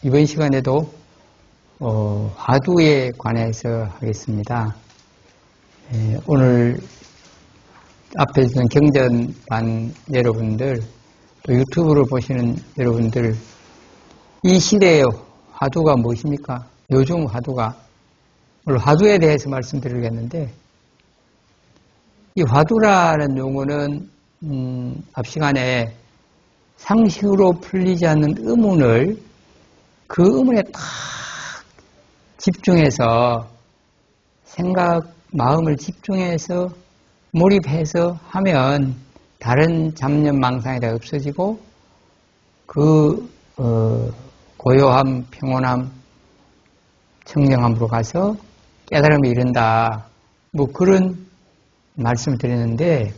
이번 시간에도 화두에 관해서 하겠습니다. 오늘 앞에 있는 경전반 여러분들, 또 유튜브를 보시는 여러분들, 이 시대의 화두가 무엇입니까? 요즘 화두가, 오늘 화두에 대해서 말씀드리겠는데, 이 화두라는 용어는 앞 시간에 상식으로 풀리지 않는 의문을 그 의문에 딱 집중해서 생각, 마음을 집중해서 몰입해서 하면 다른 잡념 망상이 다 없어지고 그 고요함, 평온함, 청정함으로 가서 깨달음이 이른다. 뭐 그런 말씀을 드리는데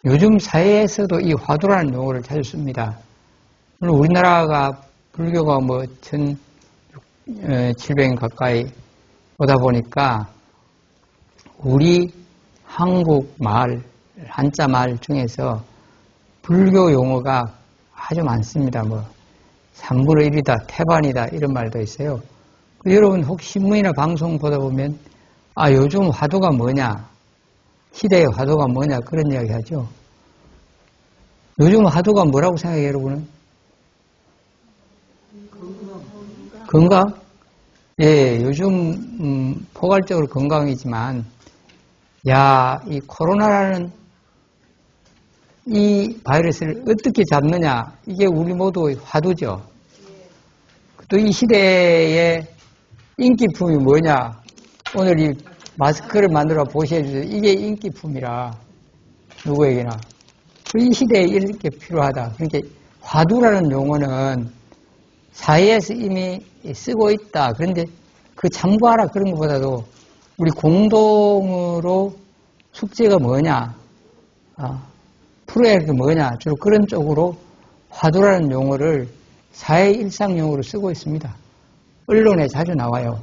요즘 사회에서도 이 화두라는 용어를 자주 씁니다. 물론 우리나라가 불교가 1700년 가까이 오다 보니까 우리 한국 말, 한자 말 중에서 불교 용어가 아주 많습니다. 3분의 1이다, 태반이다 이런 말도 있어요. 여러분 혹시 신문이나 방송 보다 보면 요즘 화두가 뭐냐? 시대의 화두가 뭐냐? 그런 이야기 하죠. 요즘 화두가 뭐라고 생각해요, 여러분은? 건강? 예, 요즘 포괄적으로 건강이지만 이 코로나라는 이 바이러스를 어떻게 잡느냐, 이게 우리 모두의 화두죠. 또 이 시대의 인기품이 뭐냐, 오늘 이 마스크를 만들어 보셔주세요. 이게 인기품이라 누구에게나 이 시대에 이렇게 필요하다. 그러니까 화두라는 용어는 사회에서 이미 쓰고 있다. 그런데 그 참고하라 그런 것보다도 우리 공동으로 숙제가 뭐냐, 풀어야 할 게 뭐냐, 주로 그런 쪽으로 화두라는 용어를 사회 일상 용어로 쓰고 있습니다. 언론에 자주 나와요.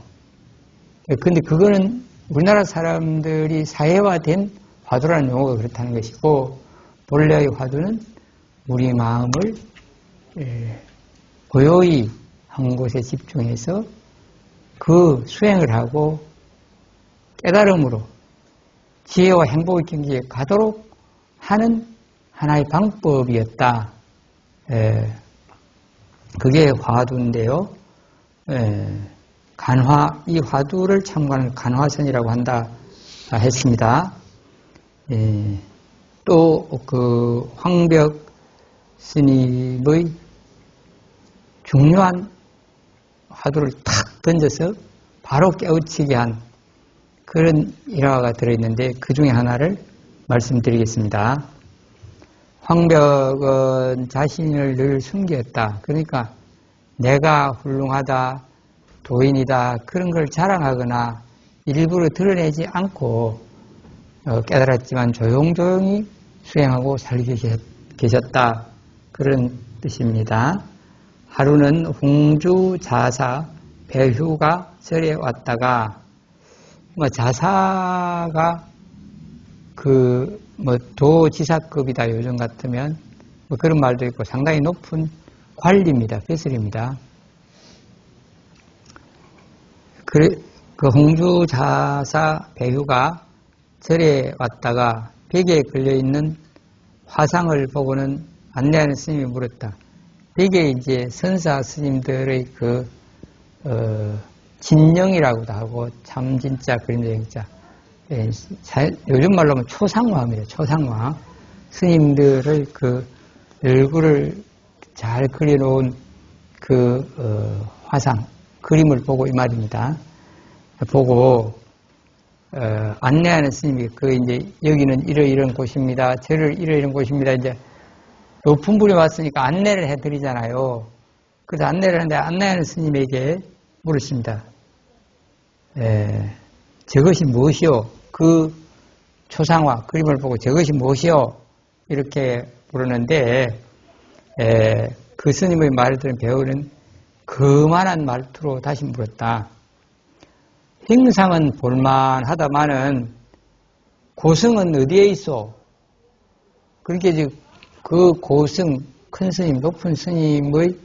근데 그거는 우리나라 사람들이 사회화된 화두라는 용어가 그렇다는 것이고, 본래의 화두는 우리 마음을 고요히 한 곳에 집중해서 그 수행을 하고 깨달음으로 지혜와 행복의 경지에 가도록 하는 하나의 방법이었다. 그게 화두인데요. 이 화두를 참고하는 간화선이라고 한다 했습니다. 또 그 황벽 스님의 중요한 화두를 탁 던져서 바로 깨우치게 한 그런 일화가 들어있는데 그 중에 하나를 말씀드리겠습니다. 황벽은 자신을 늘 숨겼다. 그러니까 내가 훌륭하다, 도인이다 그런 걸 자랑하거나 일부러 드러내지 않고 깨달았지만 조용조용히 수행하고 살고 계셨다. 그런 뜻입니다. 하루는 홍주자사 배휴가 절에 왔다가 자사가 도지사급이다 요즘 같으면 그런 말도 있고 상당히 높은 관리입니다. 벼슬입니다. 그 홍주자사 배휴가 절에 왔다가 벽에 걸려있는 화상을 보고는 안내하는 스님이 물었다. 벽에 이제 선사 스님들의 진영이라고도 하고 참 진짜 그림자 영자. 요즘 말로 하면 초상화입니다. 초상화. 스님들의 얼굴을 잘 그려놓은 화상, 그림을 보고 이 말입니다. 보고 안내하는 스님이 이제 여기는 이런 곳입니다. 저를 이런 곳입니다. 이제 높은 분이 왔으니까 안내를 해드리잖아요. 그래서 안내를 하는데 안내하는 스님에게 물었습니다. 저것이 무엇이요? 그 초상화 그림을 보고 저것이 무엇이요? 이렇게 물었는데 그 스님의 말을 들은 배우는 거만한 말투로 다시 물었다. 행상은 볼만하다마는 고승은 어디에 있어? 그렇게 그 고승, 큰 스님, 높은 스님의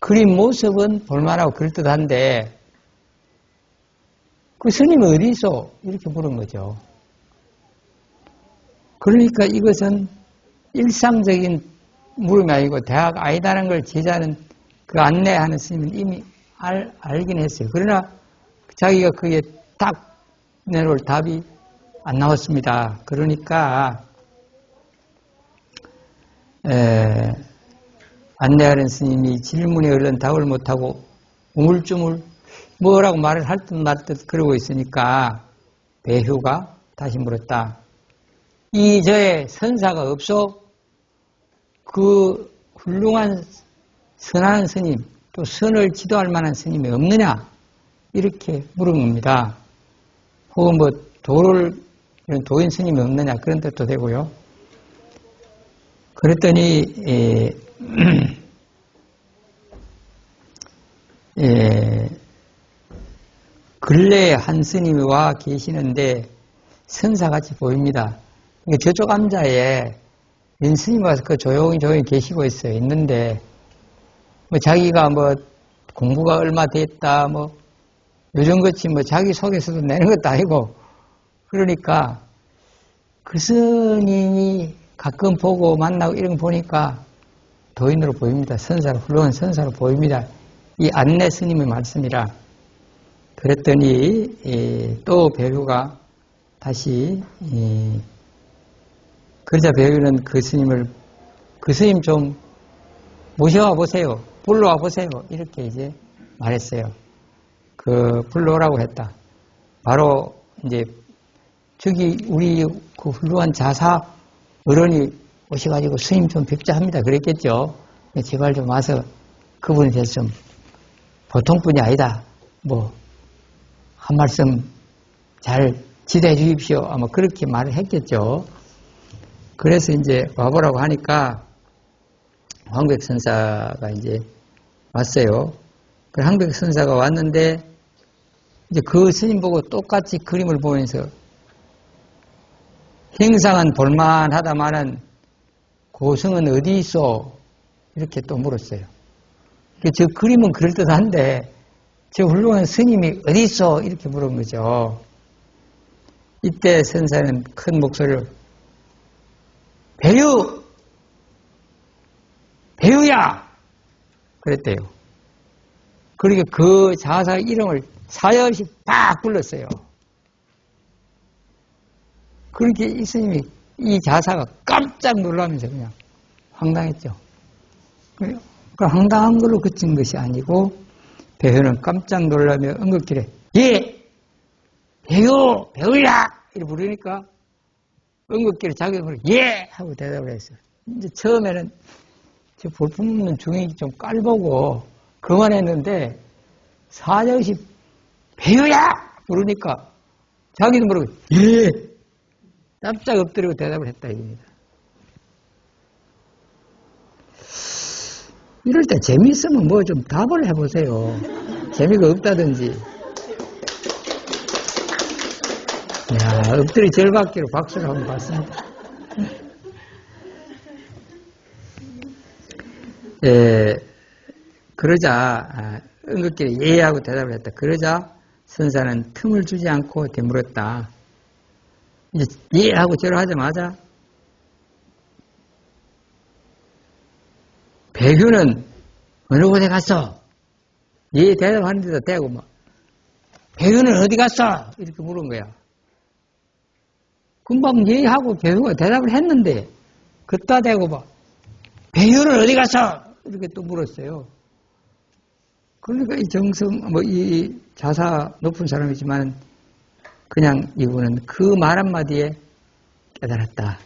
그린 모습은 볼만하고 그럴듯한데 그 스님은 어디 있어? 이렇게 물은 거죠. 그러니까 이것은 일상적인 물음이 아니고 대학 아니다라는 걸 제자는 그 안내하는 스님은 이미 알긴 했어요. 그러나 자기가 그게 딱 내놓을 답이 안 나왔습니다. 그러니까 안내하는 스님이 질문에 얼른 답을 못하고 우물쭈물 뭐라고 말을 할 듯 말 듯 그러고 있으니까 배휴가 다시 물었다. 이 저의 선사가 없어? 그 훌륭한 선한 스님, 또 선을 지도할 만한 스님이 없느냐? 이렇게 물은 겁니다. 혹은 뭐 이런 도인 스님이 없느냐? 그런 뜻도 되고요. 그랬더니 근래에 한 스님이 와 계시는데 선사같이 보입니다. 저쪽 암자에 연 스님이 와서 그 조용히 계시고 있어요. 있는데 뭐 자기가 뭐 공부가 얼마 됐다 뭐 요즘같이 뭐 자기 속에서도 내는 것도 아니고 그러니까 그 스님이 가끔 보고 만나고 이런 거 보니까 도인으로 보입니다. 선사로, 훌륭한 선사로 보입니다. 이 안내 스님의 말씀이라. 그랬더니 또 배우가 다시 그러자 배우는 그 스님 좀 모셔와 보세요. 불러와 보세요. 이렇게 이제 말했어요. 불러오라고 했다. 바로 이제 저기 우리 그 훌륭한 자사 어른이 오셔가지고 스님 좀 뵙자 합니다. 그랬겠죠. 제발 좀 와서 그분에 대해서 좀 보통 분이 아니다. 뭐 한 말씀 잘 지도해 주십시오. 아마 그렇게 말을 했겠죠. 그래서 이제 와보라고 하니까 황백선사가 이제 왔어요. 그 황백선사가 왔는데 이제 그 스님 보고 똑같이 그림을 보면서 행상은 볼만하다마는 고성은 어디 있어? 이렇게 또 물었어요. 저 그림은 그럴듯한데 저 훌륭한 스님이 어디 있어? 이렇게 물은 거죠. 이때 선사는 큰 목소리로 배우야! 그랬대요. 그러니까 그 자사 이름을 사여없이 팍 불렀어요. 그렇게 이 스님이 이 자사가 깜짝 놀라면서 그냥 황당했죠. 그 황당한 걸로 그친 것이 아니고 배우는 깜짝 놀라며 응급길에 예! 배우야! 이렇게 부르니까 응급길에 자기가 예! 하고 대답을 했어요. 이제 처음에는 저 볼품없는 중이 좀 깔보고 그만했는데 사정시 배우야! 부르니까 자기도 모르고 예! 깜짝 엎드리고 대답을 했다 이겁니다. 이럴 때 재미있으면 뭐 좀 답을 해보세요. 재미가 없다든지. 이야, 엎드리 절받기로 박수를 한번 받습니다. 그러자 응급길에 예하고 대답을 했다. 그러자 선사는 틈을 주지 않고 되물었다. 이제 예하고 절하자마자 배규는 어느 곳에 갔어? 예 대답하는데도 대고 뭐 배규는 어디 갔어? 이렇게 물은 거야. 금방 예하고 배규가 대답을 했는데 그따 대고 뭐 배규는 어디 갔어? 이렇게 또 물었어요. 그러니까 이 정성 이 자사 높은 사람이지만 그냥 이분은 그 말 한마디에 깨달았다.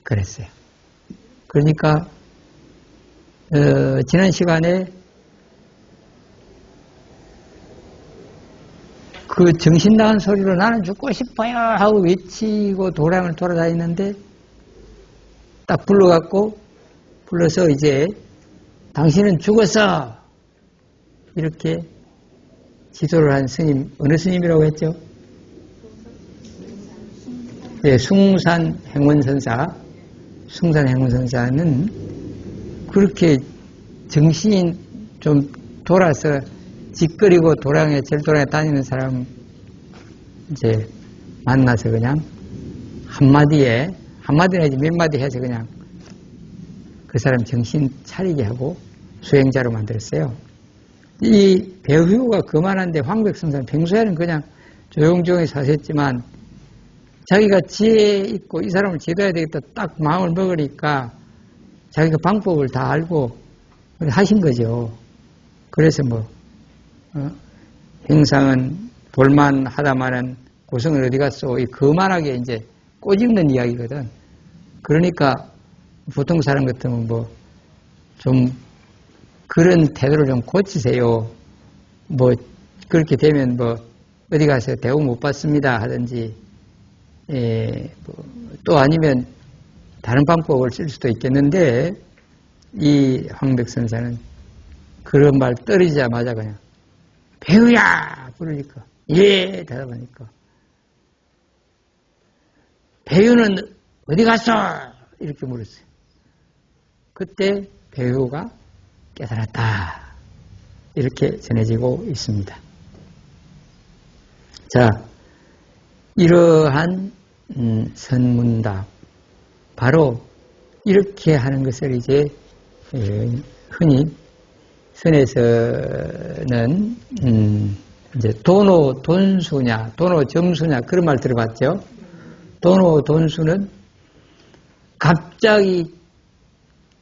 그랬어요. 그러니까 지난 시간에 그 정신 나간 소리로 나는 죽고 싶어요 하고 외치고 도량을 돌아다니는데 딱 불러서 이제 당신은 죽었어 이렇게 지도를 한 스님 어느 스님이라고 했죠? 네, 숭산 행원선사는 그렇게 정신이 좀 돌아서 짓거리고 도량에 절도량에 다니는 사람 이제 만나서 그냥 한마디나 몇 마디 해서 그냥 그 사람 정신 차리게 하고 수행자로 만들었어요. 이 배후가 그만한데 황백선사는 평소에는 그냥 조용조용히 사셨지만 자기가 지혜 있고 이 사람을 지도해야 되겠다 딱 마음을 먹으니까 자기가 방법을 다 알고 하신 거죠. 그래서 행상은 볼만하다마는 고성은 어디 갔소? 이 거만하게 이제 꼬집는 이야기거든. 그러니까 보통 사람 같으면 좀 그런 태도를 좀 고치세요. 그렇게 되면 어디 가서 대우 못 받습니다 하든지, 또 아니면 다른 방법을 쓸 수도 있겠는데, 이 황백선사는 그런 말 떨어지자마자 그냥, 배우야! 부르니까, 예! 대답하니까, 배우는 어디 갔어? 이렇게 물었어요. 그때 배우가 깨달았다. 이렇게 전해지고 있습니다. 자, 이러한 선문답, 바로 이렇게 하는 것을 이제 흔히 선에서는 이제 돈수냐, 돈점수냐 그런 말 들어봤죠? 돈수는 갑자기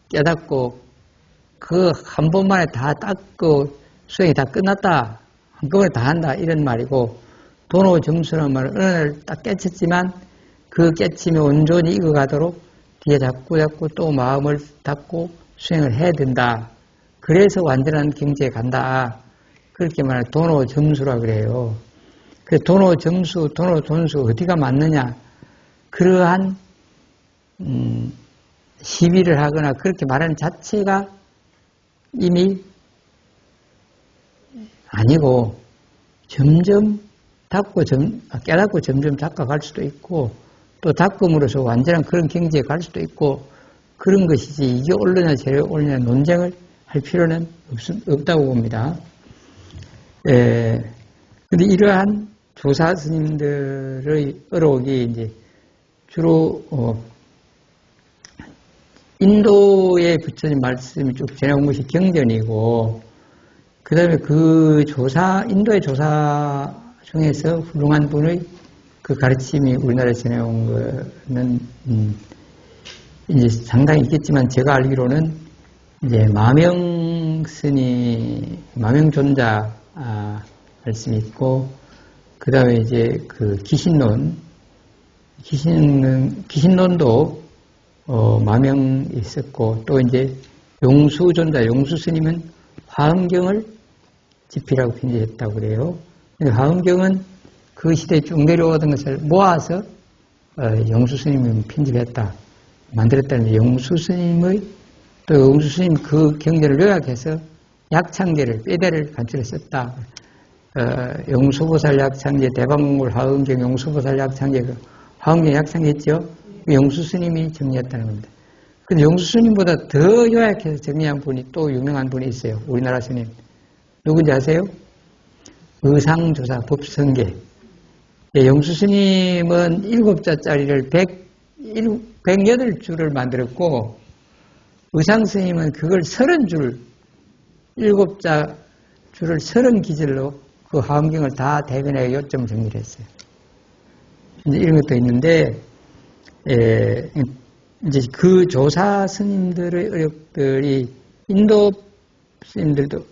깨닫고 그 한 번만에 다 닦고 수행이 다 끝났다. 한꺼번에 다 한다. 이런 말이고, 돈호점수는 말은 어느 날 딱 깨쳤지만 그 깨침이 온전히 익어가도록 뒤에 자꾸 또 마음을 닫고 수행을 해야 된다. 그래서 완전한 경지에 간다. 그렇게 말하는 돈호점수라 그래요. 그 돈호점수, 돈호돈수 어디가 맞느냐. 그러한 시비를 하거나 그렇게 말하는 자체가 이미 아니고 점점 깨닫고 점점 닦아갈 수도 있고 또 닦음으로써 완전한 그런 경지에 갈 수도 있고 그런 것이지 이게 옳느냐 저게 옳느냐 논쟁을 할 필요는 없다고 봅니다. 근데 이러한 조사 스님들의 어록이 이제 주로 인도의 부처님 말씀이 쭉 전해온 것이 경전이고, 그 다음에 인도의 조사 중에서 훌륭한 분의 그 가르침이 우리나라에 전해온 거는, 이제 상당히 있겠지만, 제가 알기로는, 이제 마명존자, 말씀이 있고, 그 다음에 이제 그 기신론도 마명이 있었고, 또 이제 용수존자, 용수스님은 화엄경을 집필하고 편집했다고 그래요. 근데 화엄경은 그 시대에 쭉 내려오던 것을 모아서 용수스님이 편집했다, 만들었다는데, 용수스님 그 경전을 요약해서 약창제를, 뼈대를 간추려 썼다. 용수보살 약창제, 대방공불 화엄경, 용수보살 약창제, 화엄경 약창제였죠? 용수스님이 정리했다는 겁니다. 근데 용수스님보다 더 요약해서 정리한 분이 또 유명한 분이 있어요. 우리나라 스님. 누군지 아세요? 의상조사 법성계. 용수스님은 7자짜리를 108줄을 만들었고, 의상스님은 그걸 30줄, 7자 줄을 30기절로 그 화엄경을 다 대변하여 요점 정리를 했어요. 이제 이런 것도 있는데, 이제 그 조사 스님들의 어력들이 인도 스님들도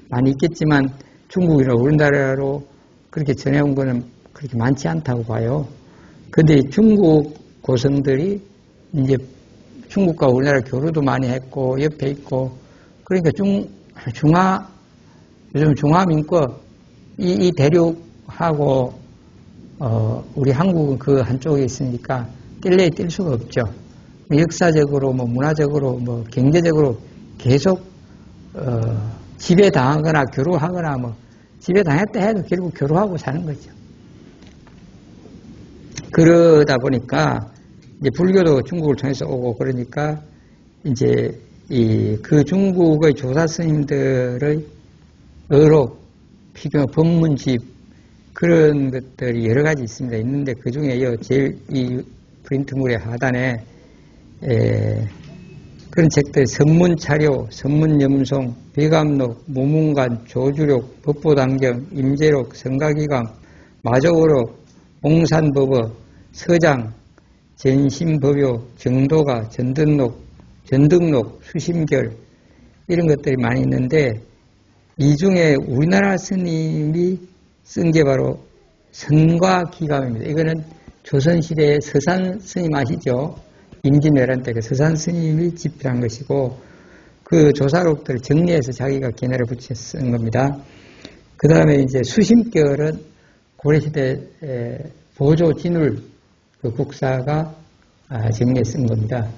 많이 있겠지만 중국이나 우리나라로 그렇게 전해온 거는 그렇게 많지 않다고 봐요. 근데 중국 고성들이 이제 중국과 우리나라 교류도 많이 했고 옆에 있고 그러니까 요즘 중화민국 이 대륙하고 우리 한국은 그 한쪽에 있으니까 뗄 수가 없죠. 역사적으로, 문화적으로, 경제적으로 계속, 지배당하거나 교류하거나, 지배당했다 해도 결국 교류하고 사는 거죠. 그러다 보니까, 이제 불교도 중국을 통해서 오고 그러니까, 이제 그 중국의 조사 스님들의 의록, 피경, 법문집, 그런 것들이 여러 가지 있습니다. 있는데 그 중에 제일 이 프린트물의 하단에 그런 책들, 선문차료, 선문염송, 비감록, 무문관, 조주록, 법보당경, 임재록, 성가기감, 마조오록, 옹산법어, 서장, 전심법요, 정도가, 전등록, 수심결, 이런 것들이 많이 있는데 이 중에 우리나라 스님이 쓴 게 바로 선과기감입니다. 이거는 조선시대의 서산 스님 아시죠? 임진왜란 때 그 서산 스님이 집필한 것이고 그 조사록들을 정리해서 자기가 기내를 붙여 쓴 겁니다. 그 다음에 이제 수심결은 고려시대 보조 진울 그 국사가 정리해 쓴 겁니다.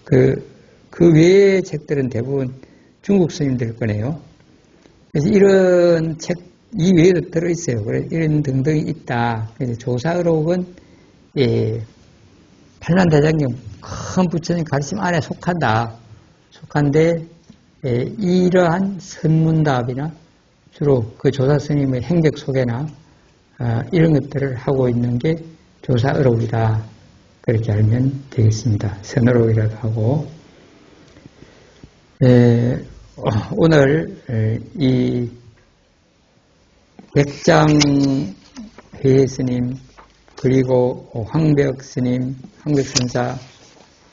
그 외의 책들은 대부분 중국 스님들 거네요. 그래서 이런 책, 이 외에도 들어있어요. 그래서 이런 등등이 있다. 그래서 조사록은, 판란대장경 큰 부처님 가르침 안에 속한데, 이러한 선문답이나 주로 그 조사 스님의 행적 소개나, 이런 것들을 하고 있는 게 조사의록이다. 그렇게 알면 되겠습니다. 선의록이라고 하고. 오늘 이 백장회의 스님 그리고 황벽 스님, 황벽선사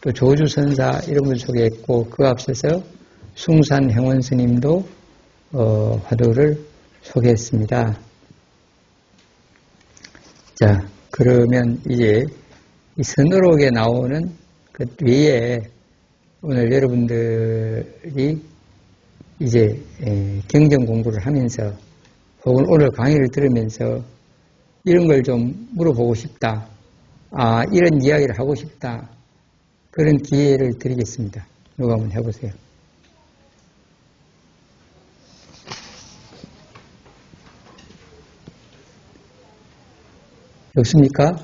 또 조주선사 이런 분 소개했고 그 앞서서 숭산행원 스님도 화두를 소개했습니다. 자, 그러면 이제 이 선의록에 나오는 그 외에 오늘 여러분들이 이제 경전 공부를 하면서 혹은 오늘 강의를 들으면서 이런 걸 좀 물어보고 싶다. 이런 이야기를 하고 싶다. 그런 기회를 드리겠습니다. 누가 한번 해보세요. 없습니까?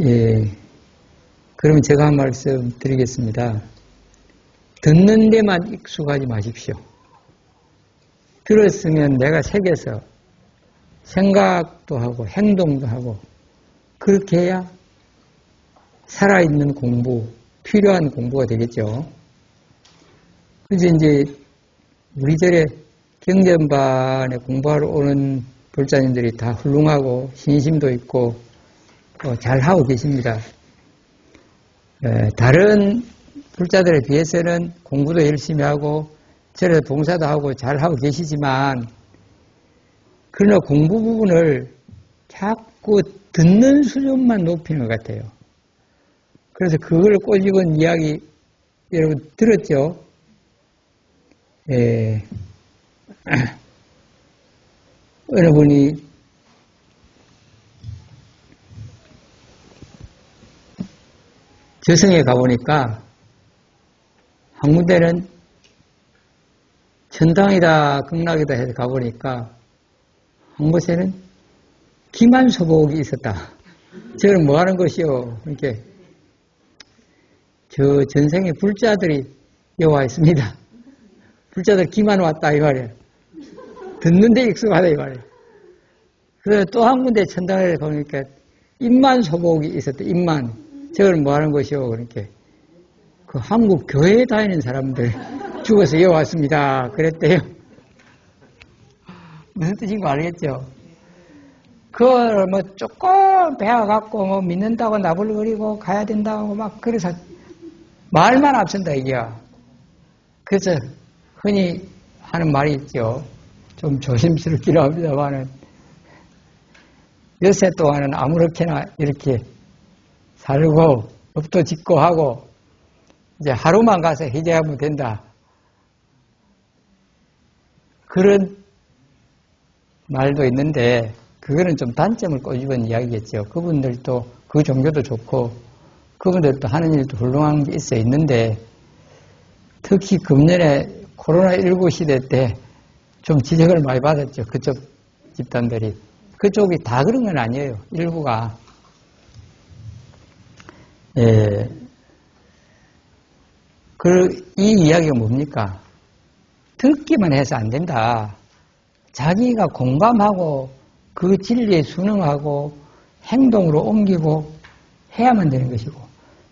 예. 그러면 제가 한 말씀 드리겠습니다. 듣는 데만 익숙하지 마십시오. 들었으면 내가 새겨서 생각도 하고 행동도 하고 그렇게 해야 살아있는 공부, 필요한 공부가 되겠죠. 그래서 이제 우리 절에 경전반에 공부하러 오는 불자님들이 다 훌륭하고 신심도 있고 잘하고 계십니다. 다른 불자들에 비해서는 공부도 열심히 하고 절에서 봉사도 하고 잘하고 계시지만 그러나 공부 부분을 자꾸 듣는 수준만 높이는 것 같아요. 그래서 그걸 꼬집은 이야기 여러분 들었죠? 어느 분이 저승에 가보니까 한 군데는 천당이다 극락이다 해서 가보니까 한 곳에는 기만소복이 있었다. 저는 뭐 하는 것이요? 이렇게 저 전생에 불자들이 여와 있습니다. 불자들 기만 왔다 이 말이에요. 듣는데 익숙하다 이 말이에요. 그래서 또 한 군데 천당에 가보니까 입만소복이 있었다. 입만. 저건 뭐 하는 것이요? 그러니까 그 한국 교회에 다니는 사람들 죽어서 여왔습니다. 그랬대요. 무슨 뜻인지 알겠죠? 그걸 뭐 조금 배워갖고 뭐 믿는다고 나불거리고 가야 된다고 막 그래서 말만 앞선다 이게야. 그래서 흔히 하는 말이 있죠. 좀 조심스럽기도 합니다만은 여세 동안은 아무렇게나 이렇게 살고 업도 짓고 하고 이제 하루만 가서 해제하면 된다. 그런 말도 있는데 그거는 좀 단점을 꼬집은 이야기겠죠. 그분들도 그 종교도 좋고 그분들도 하는 일도 훌륭한 게 있어 있는데 특히 금년에 코로나19 시대 때 좀 지적을 많이 받았죠. 그쪽 집단들이. 그쪽이 다 그런 건 아니에요. 일부가. 이 이야기가 뭡니까? 듣기만 해서 안 된다. 자기가 공감하고 그 진리에 순응하고 행동으로 옮기고 해야만 되는 것이고,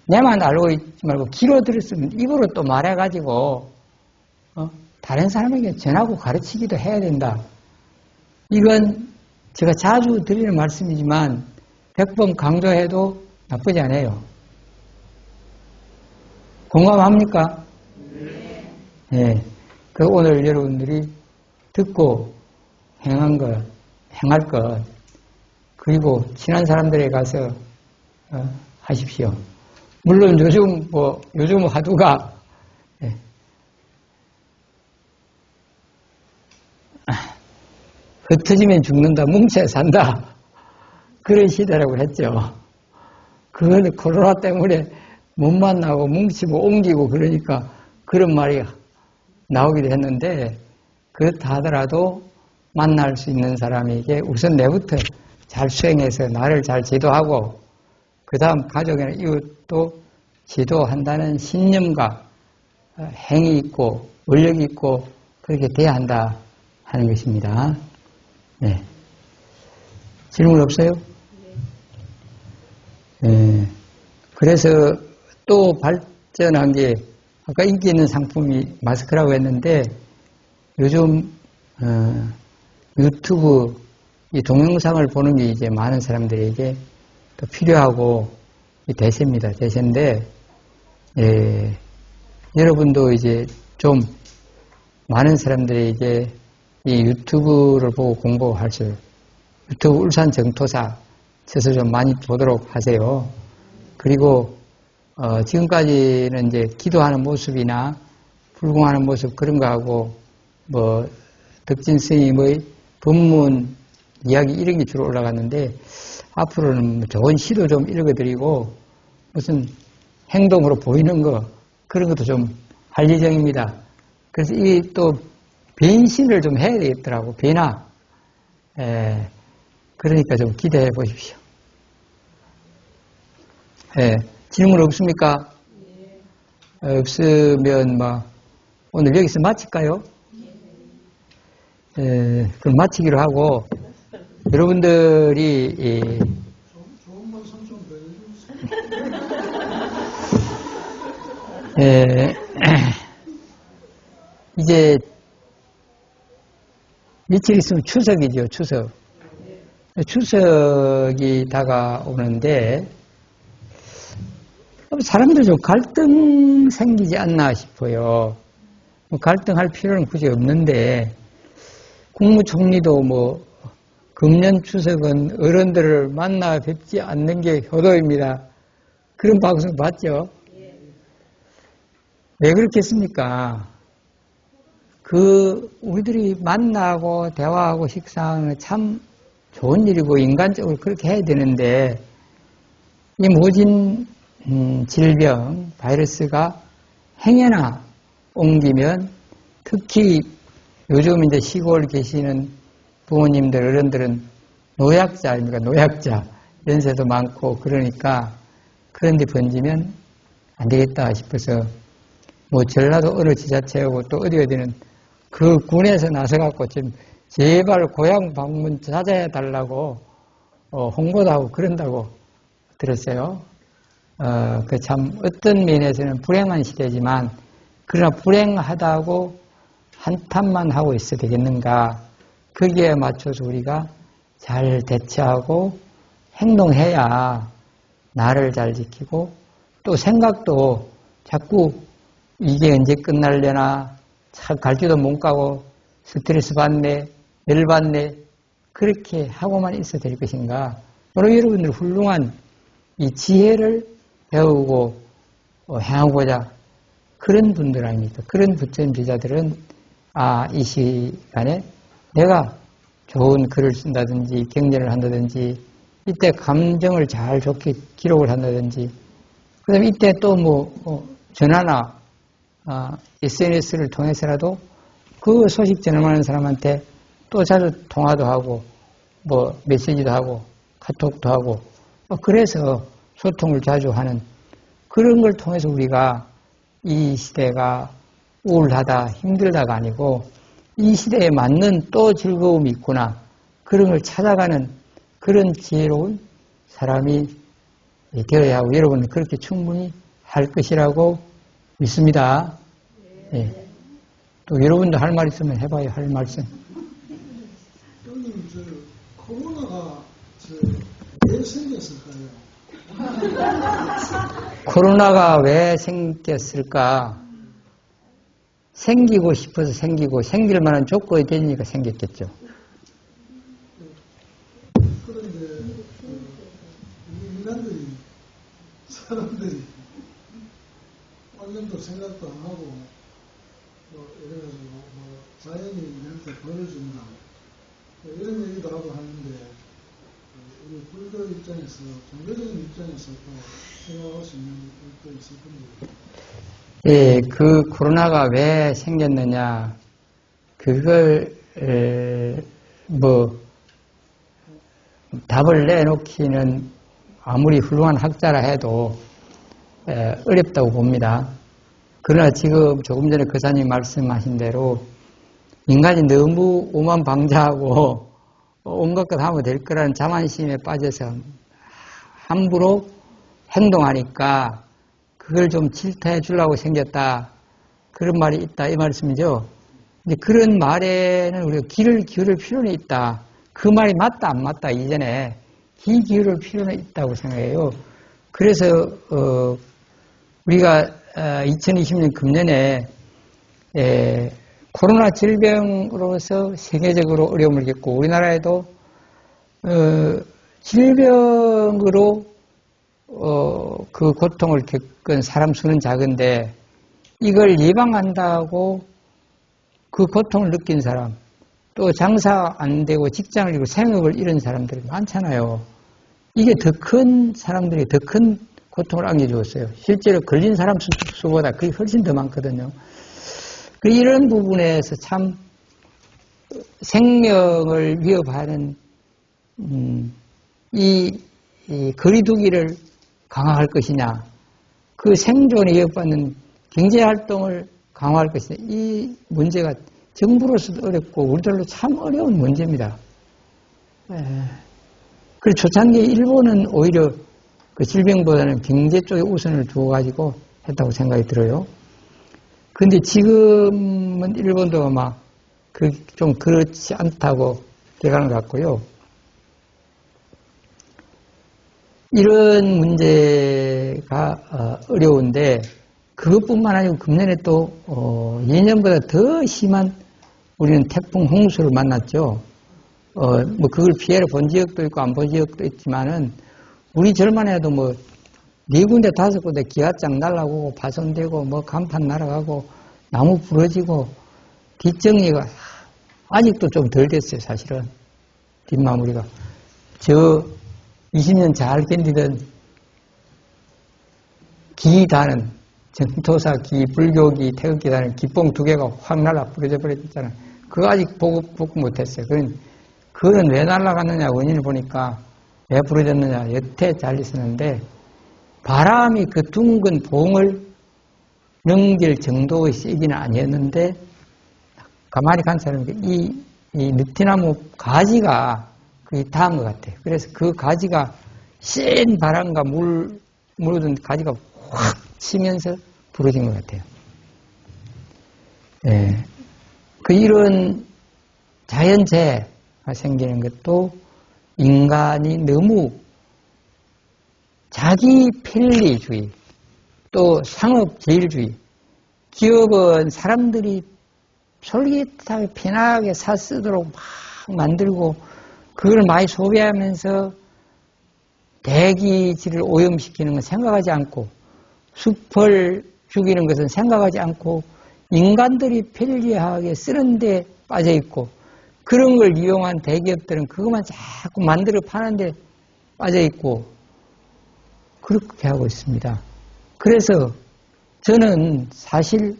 내만 알고 있지 말고 귀로 들었으면 입으로 또 말해가지고 다른 사람에게 전하고 가르치기도 해야 된다. 이건 제가 자주 드리는 말씀이지만 100번 강조해도 나쁘지 않아요. 공감합니까? 네. 그 오늘 여러분들이 듣고 행할 것, 그리고 친한 사람들에 가서 하십시오. 물론 요즘 화두가 흩어지면 죽는다, 뭉쳐야 산다. 그런 시대라고 했죠. 그거는 코로나 때문에 못 만나고 뭉치고 옮기고 그러니까 그런 말이 나오기도 했는데, 그렇다 하더라도 만날 수 있는 사람에게 우선 내부터 잘 수행해서 나를 잘 지도하고 그 다음 가족이나 이웃도 지도한다는 신념과 행위 있고 원력이 있고 그렇게 돼야 한다 하는 것입니다. 네. 질문 없어요? 네. 그래서 또 발전한 게 아까 인기 있는 상품이 마스크라고 했는데 요즘 유튜브 이 동영상을 보는 게 이제 많은 사람들에게 또 필요하고 대세입니다. 대세인데 여러분도 이제 좀 많은 사람들에게 이 유튜브를 보고 공부할 수, 유튜브 울산 정토사 쳐서 좀 많이 보도록 하세요. 그리고 지금까지는 이제 기도하는 모습이나 불공하는 모습 그런 거하고 뭐 덕진 스님의 법문 이야기 이런 게 주로 올라갔는데 앞으로는 좋은 시도 좀 읽어드리고 무슨 행동으로 보이는 거 그런 것도 좀 할 예정입니다. 그래서 이 또 변신을 좀 해야 되겠더라고. 변화. 그러니까 좀 기대해 보십시오. 질문 없습니까? 없으면 오늘 여기서 마칠까요? 그럼 마치기로 하고 여러분들이 좋은 말씀 좀 해주세요. 이제 며칠 있으면 추석이죠. 추석이 다가오는데 사람들 좀 갈등 생기지 않나 싶어요. 갈등할 필요는 굳이 없는데 국무총리도 금년 추석은 어른들을 만나 뵙지 않는 게 효도입니다. 그런 방송 봤죠? 왜 그렇겠습니까? 우리들이 만나고 대화하고 식사하는 참 좋은 일이고 인간적으로 그렇게 해야 되는데 이 모진 질병, 바이러스가 행여나 옮기면 특히 요즘 이제 시골 계시는 부모님들, 어른들은 노약자 아닙니까? 노약자. 연세도 많고 그러니까 그런 데 번지면 안 되겠다 싶어서 전라도 어느 지자체하고 또 어디는 그 군에서 나서갖고 지금 제발 고향 방문 찾아야 달라고 홍보도 하고 그런다고 들었어요. 그 참 어떤 면에서는 불행한 시대지만 그러나 불행하다고 한탄만 하고 있어야 되겠는가. 거기에 맞춰서 우리가 잘 대처하고 행동해야 나를 잘 지키고 또 생각도 자꾸 이게 언제 끝날려나 참 갈지도 못 가고 스트레스 받네, 열받네 그렇게 하고만 있어야 될 것인가. 바로 여러분들 훌륭한 이 지혜를 배우고 행하고자 그런 분들 아닙니까? 그런 부처님제자들은 이 시간에 내가 좋은 글을 쓴다든지 경전을 한다든지 이때 감정을 잘 좋게 기록을 한다든지 그 다음에 이때 또 전화나 SNS를 통해서라도 그 소식 전하는 사람한테 또 자주 통화도 하고 메시지도 하고 카톡도 하고 그래서 소통을 자주 하는 그런 걸 통해서 우리가 이 시대가 우울하다, 힘들다가 아니고 이 시대에 맞는 또 즐거움이 있구나. 그런 걸 찾아가는 그런 지혜로운 사람이 되어야 하고 여러분은 그렇게 충분히 할 것이라고 믿습니다. 예. 또 여러분도 할 말 있으면 해봐요. 할 말씀. 형님, 코로나가 왜 생겼을까요? 코로나가 왜 생겼을까? 생기고 싶어서 생기고 생길 만한 조건이 되니까 생겼겠죠. 그런데 우리 인간들이 사람들이 완전도 생각도 안 하고 이래가지고 자연이 우리한테 벌어준다 이런 얘기도 하고 하는데 우리 불교 입장에서 종교적인 입장에서 또 생각할 수 있는 것도 있을 텐데. 예, 그 코로나가 왜 생겼느냐, 그걸, 답을 내놓기는 아무리 훌륭한 학자라 해도, 어렵다고 봅니다. 그러나 지금 조금 전에 거사님 말씀하신 대로, 인간이 너무 오만방자하고, 온갖 것 하면 될 거라는 자만심에 빠져서 함부로 행동하니까, 그걸 좀 질타해 주려고 생겼다. 그런 말이 있다. 이 말씀이죠. 근데 그런 말에는 우리가 귀를 기울일 필요는 있다. 그 말이 맞다, 안 맞다. 이전에 귀 기울일 필요는 있다고 생각해요. 그래서, 우리가 2020년 금년에, 코로나 질병으로서 세계적으로 어려움을 겪고 우리나라에도, 질병으로 그 고통을 겪은 사람 수는 작은데 이걸 예방한다고 그 고통을 느낀 사람 또 장사 안 되고 직장을 잃고 생업을 잃은 사람들이 많잖아요. 이게 더 큰 사람들이 더 큰 고통을 안겨주었어요. 실제로 걸린 사람 수보다 그게 훨씬 더 많거든요. 이런 부분에서 참 생명을 위협하는 이 거리두기를 강화할 것이냐, 그 생존에 위협받는 경제활동을 강화할 것이냐, 이 문제가 정부로서도 어렵고 우리들로 참 어려운 문제입니다. 그리고 초창기 일본은 오히려 그 질병보다는 경제 쪽에 우선을 두어가지고 했다고 생각이 들어요. 근데 지금은 일본도 아마 좀 그렇지 않다고 개관을 갖고요. 이런 문제가 어려운데 그것뿐만 아니고 금년에 또 예년보다 더 심한 우리는 태풍 홍수를 만났죠. 뭐 그걸 피해를 본 지역도 있고 안 본 지역도 있지만은 우리 절만 해도 뭐 4군데 5군데 기와장 날아오고 파손되고 뭐 간판 날아가고 나무 부러지고 뒷정리가 아직도 좀 덜 됐어요. 사실은 뒷마무리가 20년 잘 견디던 기단은 정토사 기, 불교기, 태극기단은 기뽕 2개가 확 날아 부러져 버렸잖아요. 그거 아직 복구 못했어요. 그거는 왜 날아갔느냐 원인을 보니까 왜 부러졌느냐 여태 잘 있었는데 바람이 그 둥근 봉을 넘길 정도의 세기는 아니었는데 가만히 관찰하니까 이 느티나무 가지가 그게 닿은 것 같아요. 그래서 그 가지가 센 바람과 물든 가지가 확 치면서 부러진 것 같아요. 예. 이런 자연재해가 생기는 것도 인간이 너무 자기 편리주의, 또 상업제일주의, 기업은 사람들이 솔깃하게 편하게 쓰도록 막 만들고 그걸 많이 소비하면서 대기질을 오염시키는 건 생각하지 않고 숲을 죽이는 것은 생각하지 않고 인간들이 편리하게 쓰는 데 빠져 있고 그런 걸 이용한 대기업들은 그것만 자꾸 만들어 파는 데 빠져 있고 그렇게 하고 있습니다. 그래서 저는 사실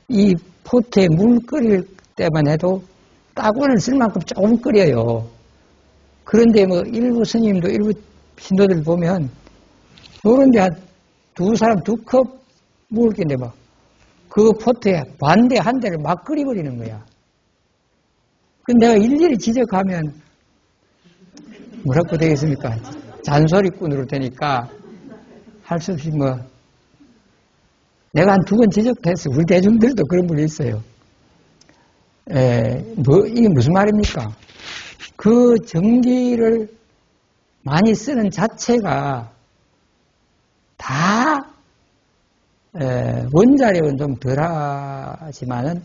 이 포트에 물 끓일 때만 해도 따구를 쓸 만큼 조금 끓여요. 그런데 뭐 일부 스님도 일부 신도들 보면 요런데 한 2사람 2컵 뭘 겠는데 막, 그 포트에 반대 한 대를 막 그려버리는 거야. 근데 내가 일일이 지적하면 뭐라고 되겠습니까? 잔소리꾼으로 되니까 할 수 없이 뭐, 내가 한 2번 지적했어. 우리 대중들도 그런 분이 있어요. 이게 무슨 말입니까? 그 전기를 많이 쓰는 자체가 다 원자력은 좀 덜하지만은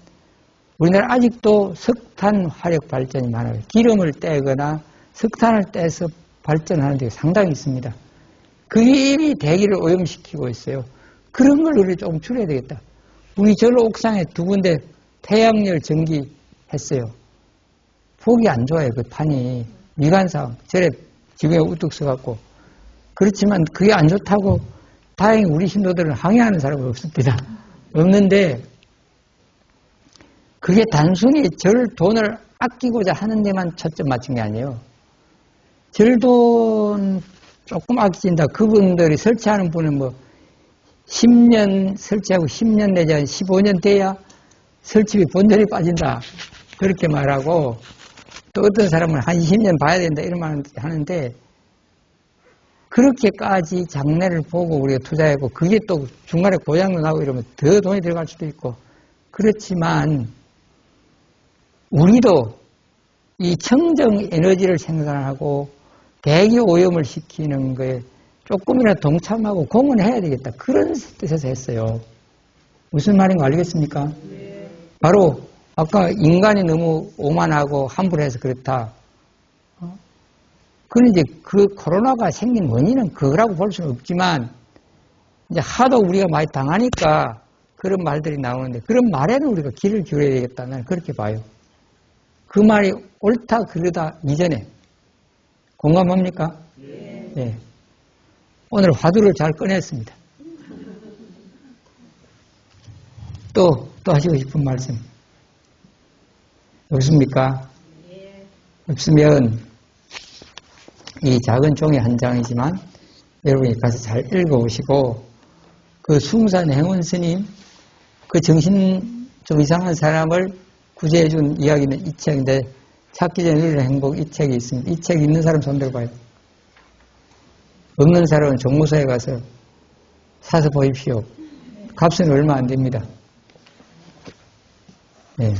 우리나라 아직도 석탄 화력 발전이 많아요. 기름을 떼거나 석탄을 떼서 발전하는 데 상당히 있습니다. 그게 이미 대기를 오염시키고 있어요. 그런 걸 우리 조금 줄여야 되겠다. 우리 절로 옥상에 2군데 태양열 전기 했어요. 보기 안 좋아요. 그 판이 미관상 절에 지붕에 우뚝 서갖고. 그렇지만 그게 안 좋다고 다행히 우리 신도들은 항의하는 사람은 없습니다. 없는데 그게 단순히 절 돈을 아끼고자 하는 데만 초점 맞춘 게 아니에요. 절 돈 조금 아끼진다. 그분들이 설치하는 분은 뭐 10년 설치하고 10년 내지 한 15년 돼야 설치비 본전이 빠진다. 그렇게 말하고 또 어떤 사람은 한 20년 봐야 된다 이런 말 하는데 그렇게까지 장래를 보고 우리가 투자하고 그게 또 중간에 고장도 나고 이러면 더 돈이 들어갈 수도 있고 그렇지만 우리도 이 청정 에너지를 생산하고 대기 오염을 시키는 거에 조금이라도 동참하고 공헌해야 되겠다. 그런 뜻에서 했어요. 무슨 말인 거 알겠습니까? 네. 바로 아까 인간이 너무 오만하고 함부로 해서 그렇다. 그런데 그 코로나가 생긴 원인은 그거라고 볼 수는 없지만 이제 하도 우리가 많이 당하니까 그런 말들이 나오는데 그런 말에는 우리가 귀를 기울여야 되겠다. 나는 그렇게 봐요. 그 말이 옳다 그르다 이전에 공감합니까? 네. 네. 오늘 화두를 잘 꺼냈습니다. 또 하시고 싶은 말씀 없습니까? 네. 없으면 이 작은 종이 한 장이지만 여러분이 가서 잘 읽어보시고 그 숭산 행원 스님 그 정신 좀 이상한 사람을 구제해준 이야기는 이 책인데 찾기 전에 누리는 행복 이 책이 있습니다. 이 책 있는 사람 손 들어봐요. 없는 사람은 종무소에 가서 사서 보십시오. 값은 얼마 안 됩니다. 네.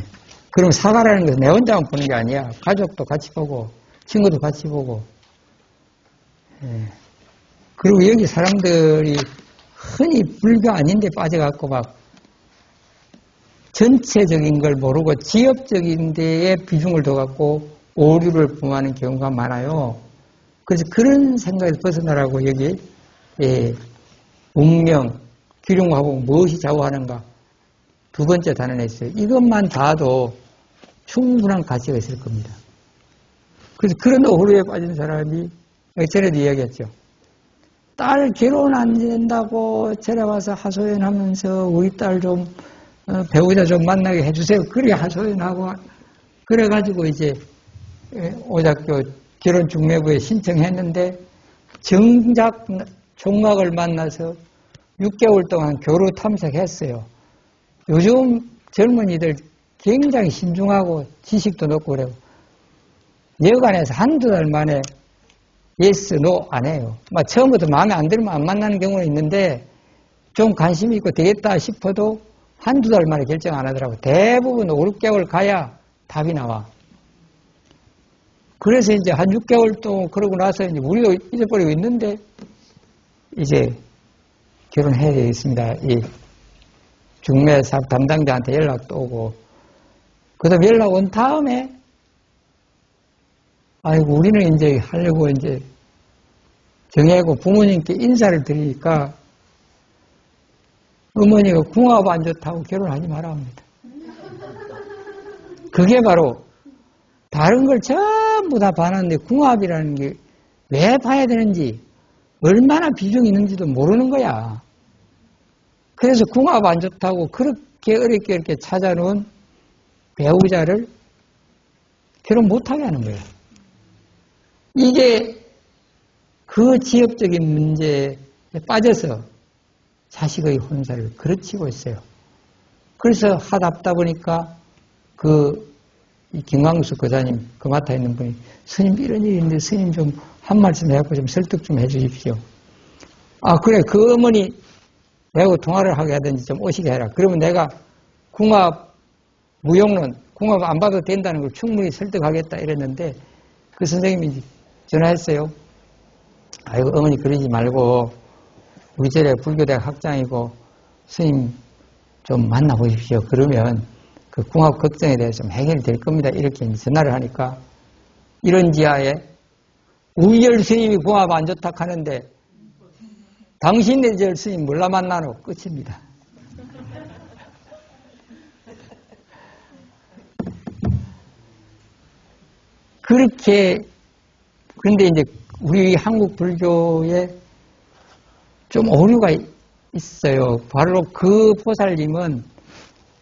그럼 사과라는 것은 내 혼자만 보는 게 아니야. 가족도 같이 보고 친구도 같이 보고 네. 그리고 여기 사람들이 흔히 불교 아닌데 빠져갖고 막 전체적인 걸 모르고 지엽적인 데에 비중을 둬갖고 오류를 범하는 경우가 많아요. 그래서 그런 생각에서 벗어나라고 여기 운명, 기륭하고 무엇이 좌우하는가 2번째 단원에 있어요. 이것만 봐도 충분한 가치가 있을 겁니다. 그래서 그런 오류에 빠진 사람이 전에도 이야기했죠. 딸 결혼 안 된다고 절에 와서 하소연하면서 우리 딸 좀 배우자 좀 만나게 해주세요. 그래 하소연하고 그래가지고 이제 오작교 결혼 중매부에 신청했는데 정작 총각을 만나서 6개월 동안 교류 탐색했어요. 요즘 젊은이들 굉장히 신중하고 지식도 높고 그래요. 여간에서 1~2달 만에 예스, 노 안 해요. 처음부터 마음에 안 들면 안 만나는 경우는 있는데 좀 관심이 있고 되겠다 싶어도 1~2달 만에 결정 안 하더라고요. 대부분 5~6개월 가야 답이 나와. 그래서 이제 한 6개월 동안 그러고 나서 이제 우리도 잊어버리고 있는데 이제 결혼해야 되겠습니다. 이 중매 사업 담당자한테 연락도 오고 그 다음에 연락 온 다음에 아이고 우리는 이제 하려고 이제 정해고 부모님께 인사를 드리니까 어머니가 궁합 안 좋다고 결혼하지 마라 합니다. 그게 바로 다른 걸 전부 다 봐놨는데 궁합이라는 게 왜 봐야 되는지 얼마나 비중이 있는지도 모르는 거야. 그래서 궁합 안 좋다고 그렇게 어렵게 이렇게 찾아놓은 배우자를 결혼 못하게 하는 거예요. 이게 그 지엽적인 문제에 빠져서 자식의 혼사를 그르치고 있어요. 그래서 하다 보니까 이 김광수 거사님, 그 맡아 있는 분이 스님 이런 일이 있는데 스님 좀 한 말씀 해갖고 좀 설득 좀 해주십시오. 아, 그래. 그 어머니 내가 통화를 하게 하든지 좀 오시게 해라. 그러면 내가 궁합 무용론, 궁합 안 봐도 된다는 걸 충분히 설득하겠다 이랬는데 그 선생님이 전화했어요. 아이고, 어머니 그러지 말고 우리 절에 불교대학 학장이고 스님 좀 만나보십시오. 그러면 그 궁합 걱정에 대해서 좀 해결이 될 겁니다. 이렇게 전화를 하니까 이런 지하에 우열 스님이 궁합 안 좋다 하는데 당신네 절 스님 몰라 만나노 끝입니다. 그렇게 그런데 이제 우리 한국 불교에 좀 오류가 있어요. 바로 그 보살님은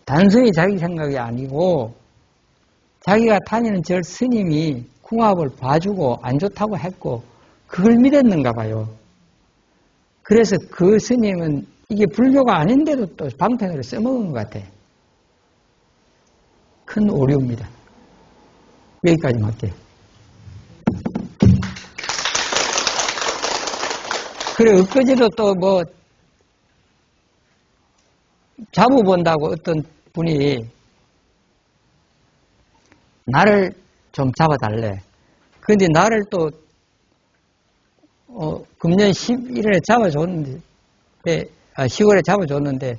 단순히 자기 생각이 아니고 자기가 다니는 절 스님이 궁합을 봐주고 안 좋다고 했고 그걸 믿었는가 봐요. 그래서 그 스님은 이게 불교가 아닌데도 또 방편으로 써먹은 것 같아. 큰 오류입니다. 여기까지만 할게요. 그래, 엊그제도 또 뭐 자부 본다고 어떤 분이 나를 좀 잡아달래. 그런데 나를 또 금년 11월에 잡아줬는데 10월에 잡아줬는데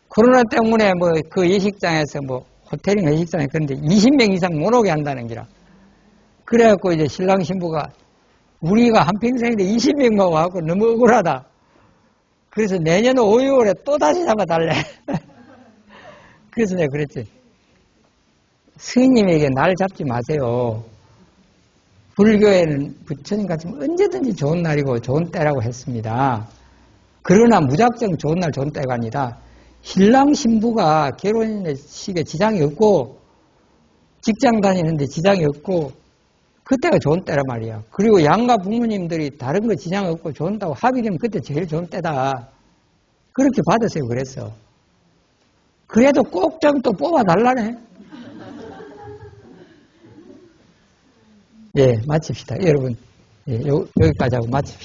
코로나 때문에 뭐 그 예식장에서 뭐 호텔이나 예식장에 그런데 20명 이상 못 오게 한다는 기라. 그래갖고 이제 신랑 신부가 우리가 한평생인데 20명만 와갖고 너무 억울하다. 그래서 내년 5, 6월에 또 다시 잡아달래. 그래서 내가 그랬지. 스님에게 날 잡지 마세요. 불교에는 부처님 같으면 언제든지 좋은 날이고 좋은 때라고 했습니다. 그러나 무작정 좋은 날 좋은 때가 아니다. 신랑 신부가 결혼식에 지장이 없고 직장 다니는데 지장이 없고 그때가 좋은 때란 말이야. 그리고 양가 부모님들이 다른 거 지장 없고 좋다고 합의되면 그때 제일 좋은 때다. 그렇게 받으세요. 그랬어. 그래도 꼭 좀 또 뽑아달라네. 예, 마칩시다. 여러분, 예, 여기까지 하고 마칩시다.